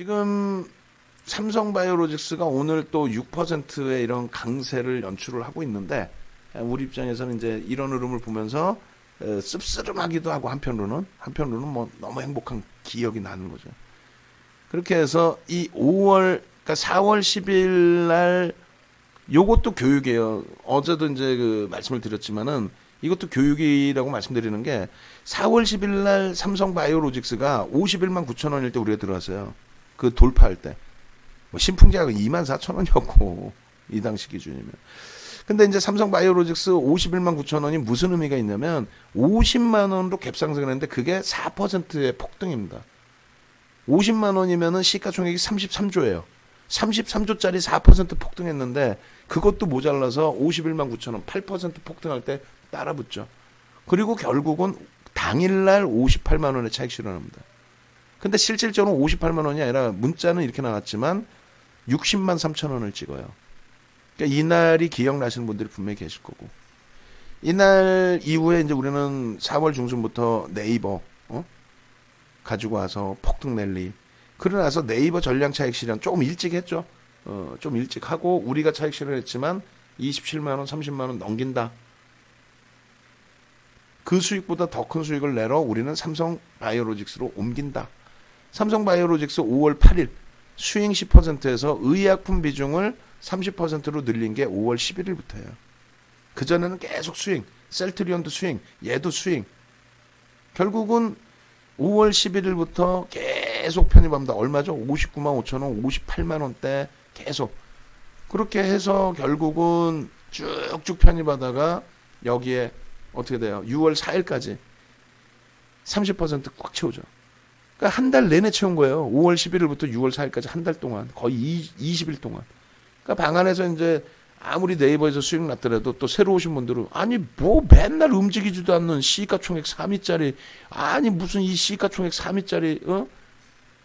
지금 삼성바이오로직스가 오늘 또 6%의 이런 강세를 연출을 하고 있는데, 우리 입장에서는 이제 이런 흐름을 보면서 씁쓸하기도 하고 한편으로는 뭐 너무 행복한 기억이 나는 거죠. 그렇게 해서 이 5월, 그러니까 4월 10일 날 요것도 교육이에요. 어제도 이제 그 말씀을 드렸지만은 이것도 교육이라고 말씀드리는 게 4월 10일 날 삼성바이오로직스가 51만 9천 원일 때 우리가 들어왔어요. 그 돌파할 때. 뭐 신풍제가 2만 4천 원이었고 이 당시 기준이면. 근데 이제 삼성바이오로직스 51만 9천 원이 무슨 의미가 있냐면 50만 원으로 갭상승을 했는데 그게 4%의 폭등입니다. 50만 원이면은 시가총액이 33조예요. 33조짜리 4% 폭등했는데 그것도 모자라서 51만 9천 원 8% 폭등할 때 따라붙죠. 그리고 결국은 당일날 58만 원의 차익 실현합니다. 근데 실질적으로 58만 원이 아니라 문자는 이렇게 나왔지만 60만 3천 원을 찍어요. 그러니까 이날이 기억나시는 분들이 분명히 계실 거고. 이날 이후에 이제 우리는 4월 중순부터 네이버 가지고 와서 폭등 랠리. 그러고 나서 네이버 전량 차익 실현 조금 일찍 했죠. 좀 일찍 하고 우리가 차익 실현했지만 27만 원, 30만 원 넘긴다. 그 수익보다 더 큰 수익을 내러 우리는 삼성바이오로직스로 옮긴다. 삼성바이오로직스 5월 8일 수익 10%에서 의약품 비중을 30%로 늘린 게 5월 11일부터예요. 그전에는 계속 수익, 셀트리온도 수익, 얘도 수익. 결국은 5월 11일부터 계속 편입합니다. 얼마죠? 59만 5천 원, 58만 원대 계속. 그렇게 해서 결국은 쭉쭉 편입하다가 여기에 어떻게 돼요? 6월 4일까지 30% 꽉 채우죠. 그러니까 한 달 내내 채운 거예요. 5월 11일부터 6월 4일까지 한 달 동안 거의 20일 동안. 그러니까 방 안에서 이제 아무리 네이버에서 수익 났더라도 또 새로 오신 분들은 아니 뭐 맨날 움직이지도 않는 시가총액 3위짜리 아니 무슨 이 시가총액 3위짜리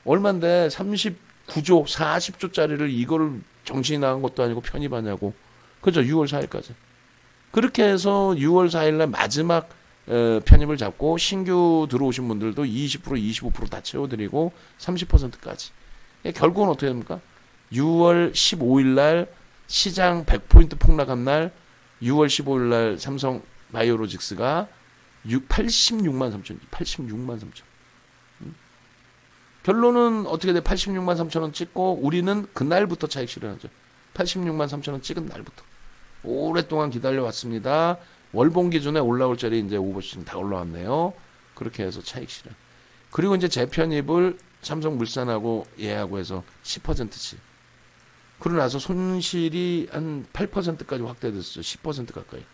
얼만데 39조 40조짜리를 이거를 정신이 나간 것도 아니고 편입하냐고. 그죠? 6월 4일까지. 그렇게 해서 6월 4일날 마지막 편입을 잡고 신규 들어오신 분들도 20% 25% 다 채워드리고 30%까지. 결국은 어떻게 됩니까? 6월 15일날 시장 100포인트 폭락한 날 6월 15일날 삼성바이오로직스가 86만 3천 86만 3천. 결론은 어떻게 돼? 86만 3천 원 찍고 우리는 그날부터 차익 실현하죠. 86만 3천 원 찍은 날부터. 오랫동안 기다려왔습니다. 월봉 기준에 올라올 자리 이제 5%씩 다 올라왔네요. 그렇게 해서 차익 실현. 그리고 이제 재편입을 삼성물산하고 얘하고 해서 10%씩. 그러고 나서 손실이 한 8%까지 확대됐어요. 10% 가까이.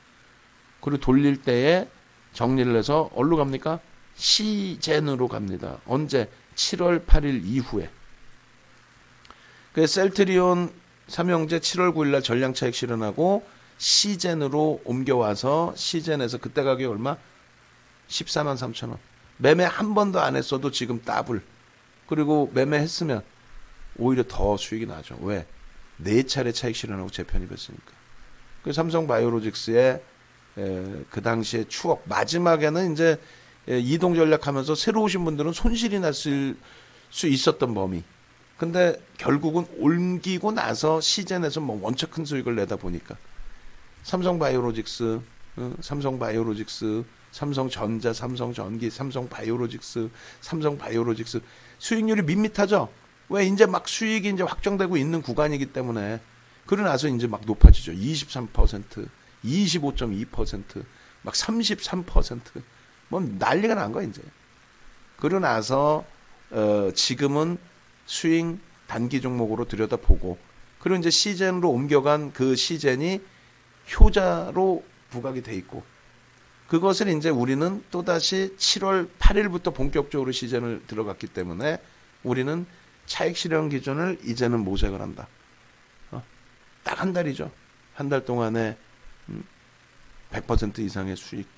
그리고 돌릴 때에 정리를 해서 어디로 갑니까? 시젠으로 갑니다. 언제? 7월 8일 이후에. 그래서 셀트리온 삼형제 7월 9일날 전량 차익 실현하고 시젠으로 옮겨와서 시젠에서 그때 가격이 얼마? 14만 3천 원. 매매 한 번도 안 했어도 지금 더블. 그리고 매매했으면 오히려 더 수익이 나죠. 왜? 4차례 차익 실현하고 재편입했으니까. 그 삼성바이오로직스의 그 당시의 추억. 마지막에는 이제 이동 전략하면서 새로 오신 분들은 손실이 났을 수 있었던 범위. 근데 결국은 옮기고 나서 시즌에서 뭐 원체 큰 수익을 내다 보니까 삼성바이오로직스, 삼성전자, 삼성전기, 삼성바이오로직스 수익률이 밋밋하죠. 왜 이제 막 수익이 이제 확정되고 있는 구간이기 때문에 그러고 나서 이제 막 높아지죠. 23%, 25.2%, 막 33%, 뭐 난리가 난 거야 이제. 그러고 나서 지금은 수익 단기 종목으로 들여다보고 그리고 이제 시젠으로 옮겨간 그 시젠이 효자로 부각이 돼 있고 그것을 이제 우리는 또다시 7월 8일부터 본격적으로 시젠을 들어갔기 때문에 우리는 차익 실현 기준을 이제는 모색을 한다. 딱 한 달이죠. 한 달 동안에 100% 이상의 수익.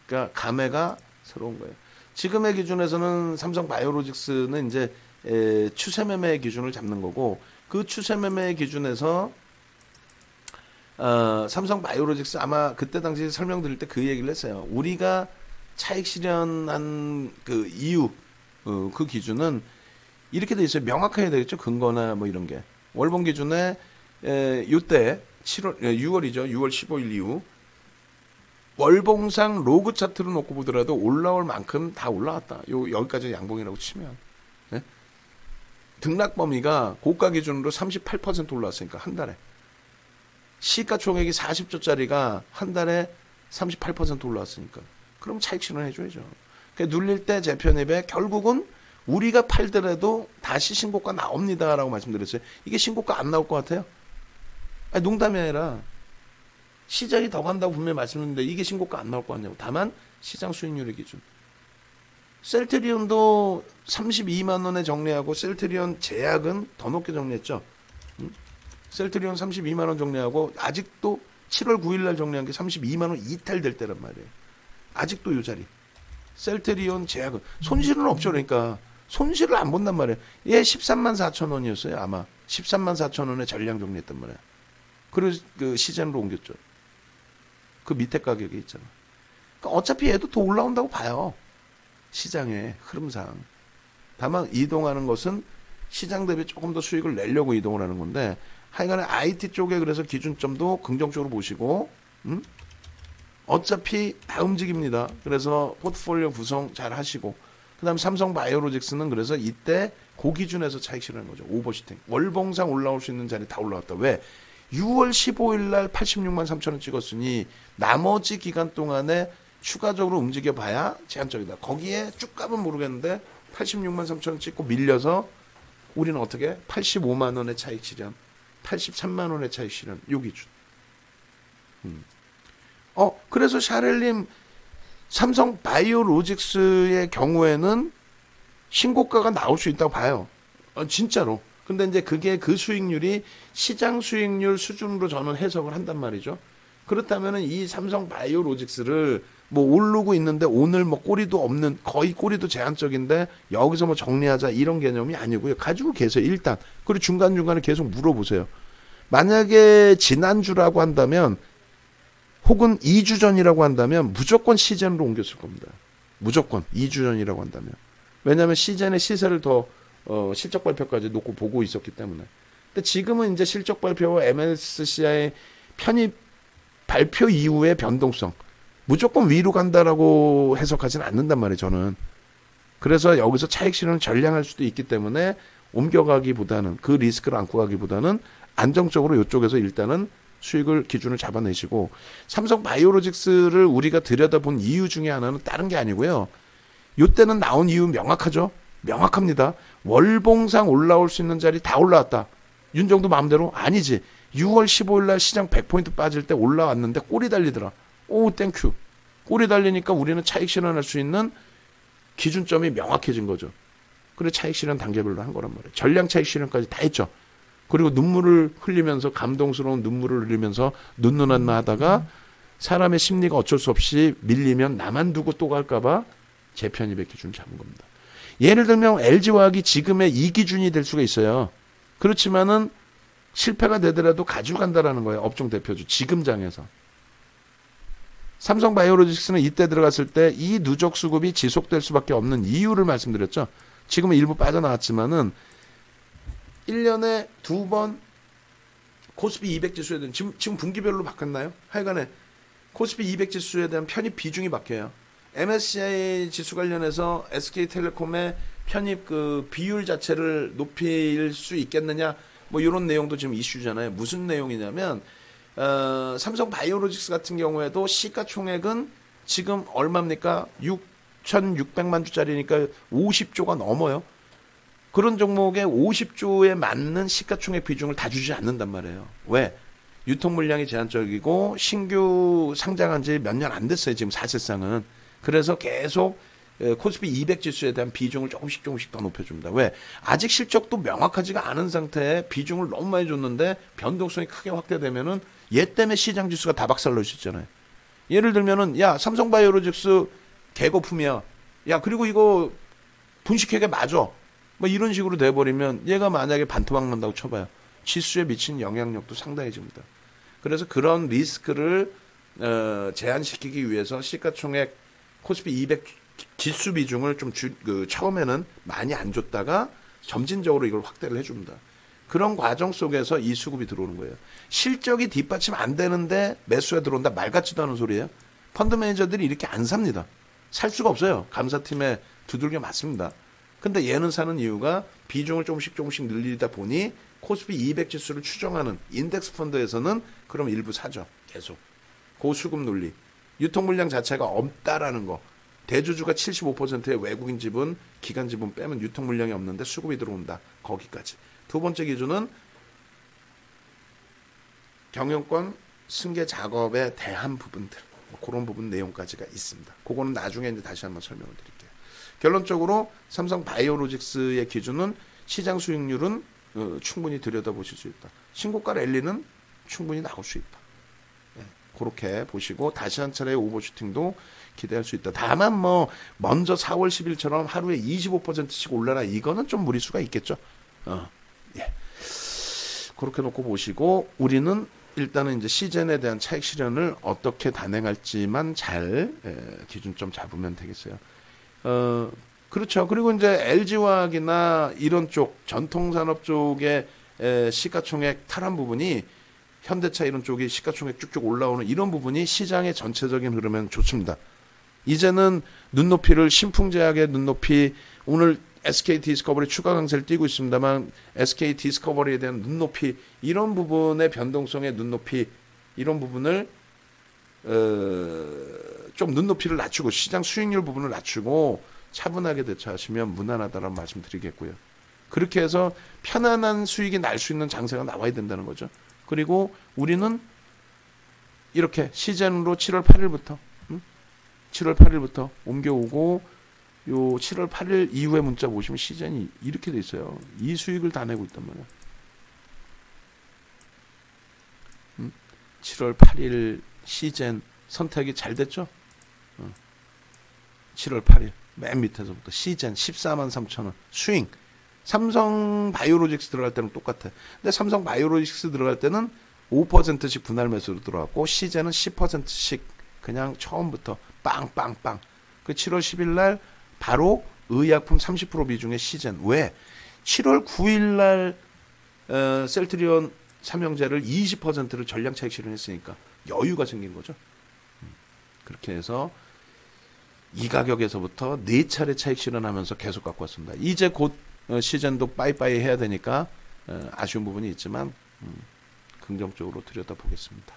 그러니까 감회가 새로운 거예요. 지금의 기준에서는 삼성바이오로직스는 이제 추세 매매 기준을 잡는 거고 그 추세 매매 기준에서 삼성바이오로직스 아마 그때 당시 설명드릴 때 그 얘기를 했어요. 우리가 차익 실현한 그 이유 그 기준은 이렇게 돼 있어요. 명확해야 되겠죠. 근거나 뭐 이런 게. 월봉 기준에 요때 6월이죠. 6월 15일 이후 월봉상 로그 차트로 놓고 보더라도 올라올 만큼 다 올라왔다. 여기까지 양봉이라고 치면. 네? 등락 범위가 고가 기준으로 38% 올라왔으니까 한 달에. 시가총액이 40조짜리가 한 달에 38% 올라왔으니까. 그럼 차익 실현 해줘야죠. 그러니까 눌릴 때 재편입에 결국은 우리가 팔더라도 다시 신고가 나옵니다라고 말씀드렸어요. 이게 신고가 안 나올 것 같아요? 아니, 농담이 아니라 시장이 더 간다고 분명히 말씀드렸는데 이게 신고가 안 나올 것 같냐고. 다만 시장 수익률의 기준. 셀트리온도 32만 원에 정리하고 셀트리온 제약은 더 높게 정리했죠. 셀트리온 32만 원 정리하고 아직도 7월 9일 날 정리한 게 32만 원 이탈될 때란 말이에요. 아직도 이 자리. 셀트리온 제약은 손실은 없죠. 그러니까 손실을 안 본단 말이에요. 얘 13만 4천 원이었어요. 아마 13만 4천 원에 전량 정리했단 말이에요. 그래서 그 시즌으로 옮겼죠. 그 밑에 가격이 있잖아. 그러니까 어차피 얘도 더 올라온다고 봐요. 시장의 흐름상. 다만 이동하는 것은 시장 대비 조금 더 수익을 내려고 이동을 하는 건데 하여간에 IT 쪽에 그래서 기준점도 긍정적으로 보시고 어차피 다 움직입니다. 그래서 포트폴리오 구성 잘 하시고 그 다음에 삼성바이오로직스는 그래서 이때 그 기준에서 차익 실현하는 거죠. 오버슈팅. 월봉상 올라올 수 있는 자리 다 올라왔다. 왜? 6월 15일 날 86만 3천 원 찍었으니 나머지 기간 동안에 추가적으로 움직여봐야 제한적이다. 거기에 쭉 가면 모르겠는데 86만 3천 원 찍고 밀려서 우리는 어떻게 85만 원의 차익 실현, 83만 원의 차익 실현, 요 기준. 그래서 샤렐님 삼성 바이오로직스의 경우에는 신고가가 나올 수 있다고 봐요. 진짜로. 근데 이제 그게 그 수익률이 시장 수익률 수준으로 저는 해석을 한단 말이죠. 그렇다면은 이 삼성 바이오로직스를 뭐 오르고 있는데 오늘 뭐 꼬리도 없는 거의 꼬리도 제한적인데 여기서 뭐 정리하자 이런 개념이 아니고요. 가지고 계세요. 일단. 그리고 중간중간에 계속 물어보세요. 만약에 지난주라고 한다면 혹은 2주 전이라고 한다면 무조건 시즌으로 옮겼을 겁니다. 무조건 2주 전이라고 한다면. 왜냐하면 시즌의 시세를 더 실적 발표까지 놓고 보고 있었기 때문에. 근데 지금은 이제 실적 발표와 MSCI 편입 발표 이후의 변동성. 무조건 위로 간다라고 해석하지는 않는단 말이에요, 저는. 그래서 여기서 차익 실현을 전량할 수도 있기 때문에 옮겨가기보다는 그 리스크를 안고 가기보다는 안정적으로 이쪽에서 일단은 수익을 기준을 잡아내시고 삼성 바이오로직스를 우리가 들여다본 이유 중에 하나는 다른 게 아니고요. 이때는 나온 이유 명확하죠. 명확합니다. 월봉상 올라올 수 있는 자리 다 올라왔다. 윤정도 마음대로? 아니지. 6월 15일 날 시장 100포인트 빠질 때 올라왔는데 꼬리 달리더라. 오 땡큐. 꼬리 달리니까 우리는 차익 실현할 수 있는 기준점이 명확해진 거죠. 그래 차익 실현 단계별로 한 거란 말이에요. 전량 차익 실현까지 다 했죠. 그리고 눈물을 흘리면서 감동스러운 눈물을 흘리면서 눈누난마 하다가 사람의 심리가 어쩔 수 없이 밀리면 나만 두고 또 갈까봐 재편입의 기준을 잡은 겁니다. 예를 들면 LG화학이 지금의 이 기준이 될 수가 있어요. 그렇지만은 실패가 되더라도 가져간다라는 거예요. 업종 대표주 지금 장에서. 삼성바이오로직스는 이때 들어갔을 때 이 누적 수급이 지속될 수밖에 없는 이유를 말씀드렸죠. 지금은 일부 빠져나왔지만은 1년에 2번 코스피 200 지수에 대한 지금 분기별로 바뀌었나요? 하여간에 코스피 200 지수에 대한 편입 비중이 바뀌어요. MSCI 지수 관련해서 SK텔레콤의 편입 그 비율 자체를 높일 수 있겠느냐 뭐 이런 내용도 지금 이슈잖아요. 무슨 내용이냐면 삼성 바이오로직스 같은 경우에도 시가총액은 지금 얼마입니까? 6,600만 주짜리니까 50조가 넘어요. 그런 종목에 50조에 맞는 시가총액 비중을 다 주지 않는단 말이에요. 왜? 유통 물량이 제한적이고 신규 상장한 지 몇 년 안 됐어요. 지금 사실상은. 그래서 계속 코스피 200 지수에 대한 비중을 조금씩 더 높여줍니다. 왜? 아직 실적도 명확하지가 않은 상태에 비중을 너무 많이 줬는데 변동성이 크게 확대되면은 얘 때문에 시장 지수가 다 박살날 수 있잖아요. 예를 들면은 야 삼성바이오로직스 개거품이야. 야 그리고 이거 분식회계 맞아. 뭐 이런 식으로 돼버리면 얘가 만약에 반토막 난다고 쳐봐요. 지수에 미친 영향력도 상당해집니다. 그래서 그런 리스크를 제한시키기 위해서 시가총액 코스피 200 지수 비중을 좀 처음에는 많이 안 줬다가 점진적으로 이걸 확대를 해줍니다. 그런 과정 속에서 이 수급이 들어오는 거예요. 실적이 뒷받침 안 되는데 매수가 들어온다 말 같지도 않은 소리예요. 펀드 매니저들이 이렇게 안 삽니다. 살 수가 없어요. 감사팀에 두들겨 맞습니다. 근데 얘는 사는 이유가 비중을 조금씩 늘리다 보니 코스피 200 지수를 추정하는 인덱스 펀드에서는 그럼 일부 사죠. 계속. 고수급 논리. 유통 물량 자체가 없다라는 거. 대주주가 75%의 외국인 지분, 기관 지분 빼면 유통 물량이 없는데 수급이 들어온다. 거기까지. 두 번째 기준은 경영권 승계 작업에 대한 부분들. 그런 부분 내용까지가 있습니다. 그거는 나중에 이제 다시 한번 설명을 드릴게요. 결론적으로 삼성 바이오로직스의 기준은 시장 수익률은 충분히 들여다보실 수 있다. 신고가 랠리는 충분히 나올 수 있다. 네, 그렇게 보시고 다시 한 차례 오버슈팅도 기대할 수 있다. 다만 뭐 먼저 4월 10일처럼 하루에 25%씩 올라라 이거는 좀 무리수가 있겠죠. 예. 그렇게 놓고 보시고 우리는 일단은 이제 시젠에 대한 차익 실현을 어떻게 단행할지만 잘 기준점 잡으면 되겠어요. 그렇죠. 그리고 이제 LG화학이나 이런 쪽 전통산업 쪽의 시가총액 탈환 부분이 현대차 이런 쪽이 시가총액 쭉쭉 올라오는 이런 부분이 시장의 전체적인 흐름은 좋습니다. 이제는 눈높이를 신풍제약의 눈높이 오늘 SK 디스커버리 추가 강세를 띄고 있습니다만 SK 디스커버리에 대한 눈높이 이런 부분의 변동성의 눈높이 이런 부분을 좀 눈높이를 낮추고 시장 수익률 부분을 낮추고 차분하게 대처하시면 무난하다라는 말씀 드리겠고요. 그렇게 해서 편안한 수익이 날 수 있는 장세가 나와야 된다는 거죠. 그리고 우리는 이렇게 시즌으로 7월 8일부터 7월 8일부터 옮겨오고 요 7월 8일 이후에 문자 보시면 시즌이 이렇게 돼 있어요. 이 수익을 다 내고 있단 말이에요. 7월 8일 시즌 선택이 잘 됐죠? 7월 8일 맨 밑에서부터 시즌 14만 3천 원 스윙. 삼성 바이오로직스 들어갈 때는 똑같아. 근데 삼성 바이오로직스 들어갈 때는 5%씩 분할 매수로 들어갔고 시즌은 10%씩 그냥 처음부터 빵빵빵. 그 7월 10일 날 바로 의약품 30% 비중의 시즌. 왜? 7월 9일 날 셀트리온 삼형제를 20%를 전량 차익 실현했으니까 여유가 생긴 거죠. 그렇게 해서 이 가격에서부터 4차례 차익 실현하면서 계속 갖고 왔습니다. 이제 곧 시즌도 빠이빠이 해야 되니까 아쉬운 부분이 있지만 긍정적으로 들여다보겠습니다.